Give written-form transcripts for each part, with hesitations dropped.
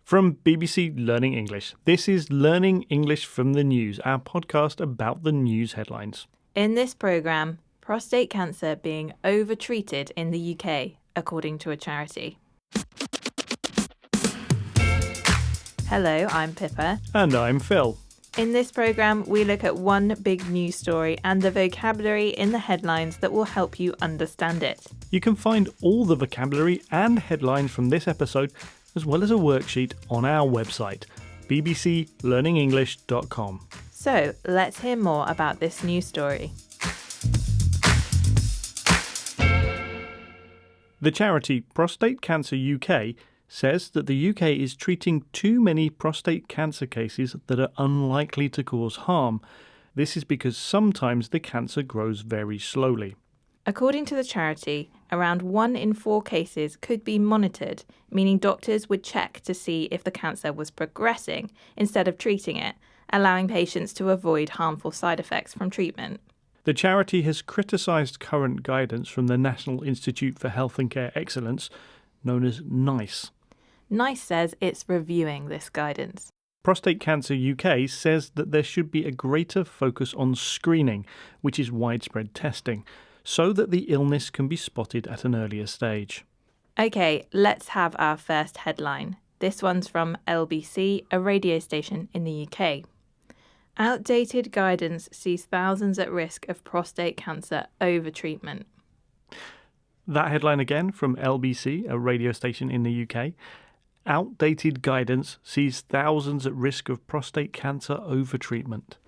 From BBC Learning English, this is Learning English from the News, our podcast about the news headlines. In this programme, prostate cancer being over-treated in the UK, according to a charity. Hello, I'm Pippa. And I'm Phil. In this programme, we look at one big news story and the vocabulary in the headlines that will help you understand it. You can find all the vocabulary and headlines from this episode, as well as a worksheet on our website, bbclearningenglish.com. So, let's hear more about this news story. The charity Prostate Cancer UK says that the UK is treating too many prostate cancer cases that are unlikely to cause harm. This is because sometimes the cancer grows very slowly. According to the charity, around 1 in 4 cases could be monitored, meaning doctors would check to see if the cancer was progressing instead of treating it, allowing patients to avoid harmful side effects from treatment. The charity has criticised current guidance from the National Institute for Health and Care Excellence, known as NICE. NICE says it's reviewing this guidance. Prostate Cancer UK says that there should be a greater focus on screening, which is widespread testing, so that the illness can be spotted at an earlier stage. OK, let's have our first headline. This one's from LBC, a radio station in the UK. Outdated guidance sees thousands at risk of prostate cancer over-treatment. That headline again from LBC, a radio station in the UK. Outdated guidance sees thousands at risk of prostate cancer over-treatment.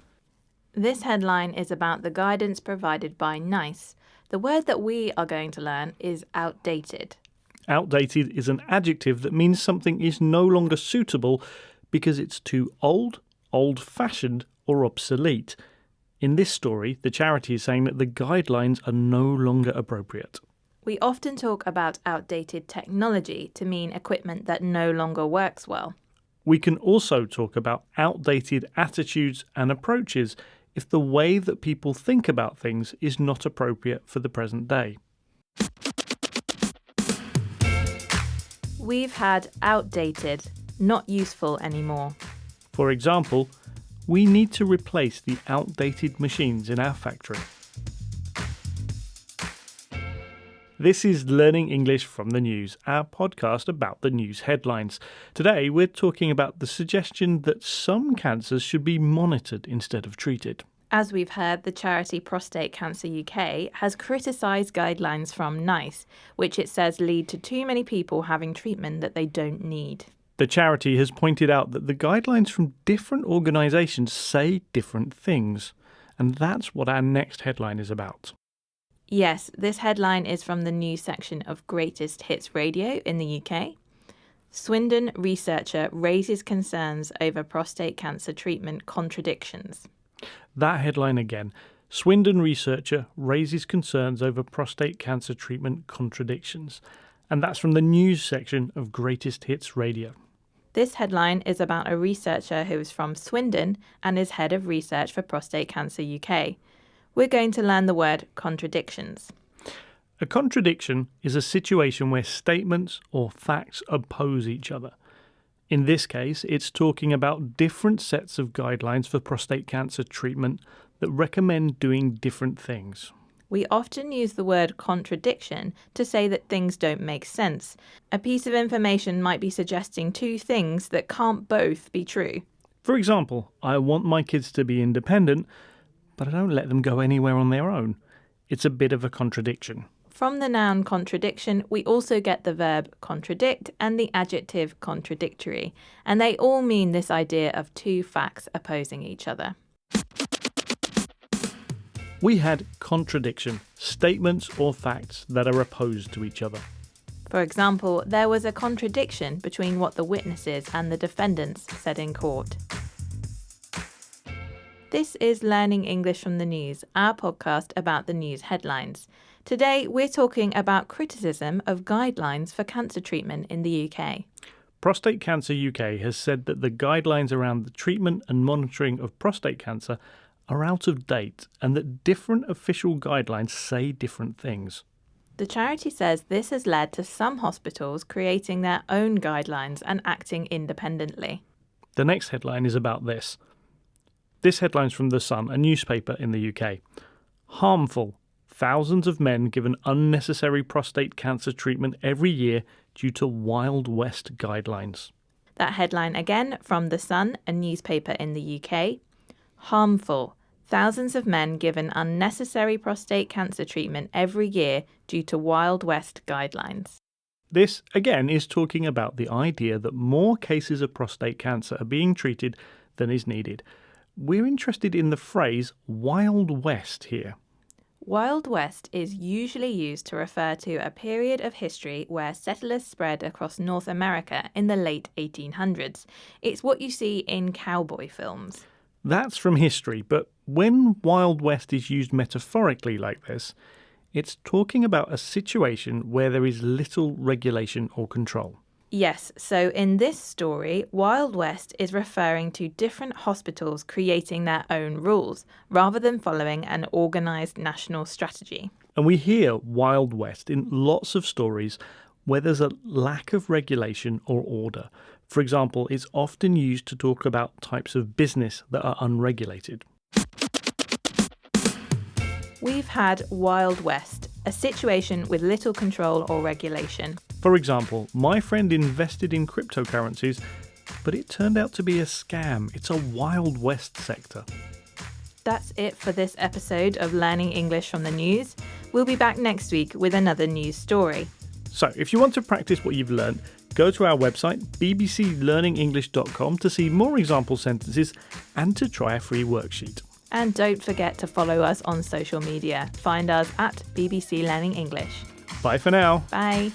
This headline is about the guidance provided by NICE. The word that we are going to learn is outdated. Outdated is an adjective that means something is no longer suitable because it's too old, old-fashioned, or obsolete. In this story, the charity is saying that the guidelines are no longer appropriate. We often talk about outdated technology to mean equipment that no longer works well. We can also talk about outdated attitudes and approaches if the way that people think about things is not appropriate for the present day. We've had outdated, not useful anymore. For example, we need to replace the outdated machines in our factory. This is Learning English from the News, our podcast about the news headlines. Today we're talking about the suggestion that some cancers should be monitored instead of treated. As we've heard, the charity Prostate Cancer UK has criticised guidelines from NICE, which it says lead to too many people having treatment that they don't need. The charity has pointed out that the guidelines from different organisations say different things, and that's what our next headline is about. Yes, this headline is from the news section of Greatest Hits Radio in the UK. Swindon researcher raises concerns over prostate cancer treatment contradictions. That headline again. Swindon researcher raises concerns over prostate cancer treatment contradictions. And that's from the news section of Greatest Hits Radio. This headline is about a researcher who is from Swindon and is head of research for Prostate Cancer UK. We're going to learn the word contradictions. A contradiction is a situation where statements or facts oppose each other. In this case, it's talking about different sets of guidelines for prostate cancer treatment that recommend doing different things. We often use the word contradiction to say that things don't make sense. A piece of information might be suggesting two things that can't both be true. For example, I want my kids to be independent, but I don't let them go anywhere on their own. It's a bit of a contradiction. From the noun contradiction, we also get the verb contradict and the adjective contradictory, and they all mean this idea of two facts opposing each other. We had contradiction, statements or facts that are opposed to each other. For example, there was a contradiction between what the witnesses and the defendants said in court. This is Learning English from the News, our podcast about the news headlines. Today, we're talking about criticism of guidelines for cancer treatment in the UK. Prostate Cancer UK has said that the guidelines around the treatment and monitoring of prostate cancer are out of date and that different official guidelines say different things. The charity says this has led to some hospitals creating their own guidelines and acting independently. The next headline is about this. This headline's from The Sun, a newspaper in the UK. Harmful. Thousands of men given unnecessary prostate cancer treatment every year due to Wild West guidelines. That headline again from The Sun, a newspaper in the UK. Harmful. Thousands of men given unnecessary prostate cancer treatment every year due to Wild West guidelines. This, again, is talking about the idea that more cases of prostate cancer are being treated than is needed. We're interested in the phrase Wild West here. Wild West is usually used to refer to a period of history where settlers spread across North America in the late 1800s. It's what you see in cowboy films. That's from history, but when Wild West is used metaphorically like this, it's talking about a situation where there is little regulation or control. Yes, so in this story, Wild West is referring to different hospitals creating their own rules, rather than following an organised national strategy. And we hear Wild West in lots of stories where there's a lack of regulation or order. For example, it's often used to talk about types of business that are unregulated. We've had Wild West, a situation with little control or regulation. For example, my friend invested in cryptocurrencies, but it turned out to be a scam. It's a Wild West sector. That's it for this episode of Learning English from the News. We'll be back next week with another news story. So, if you want to practice what you've learned, go to our website, bbclearningenglish.com, to see more example sentences and to try a free worksheet. And don't forget to follow us on social media. Find us at BBC Learning English. Bye for now. Bye.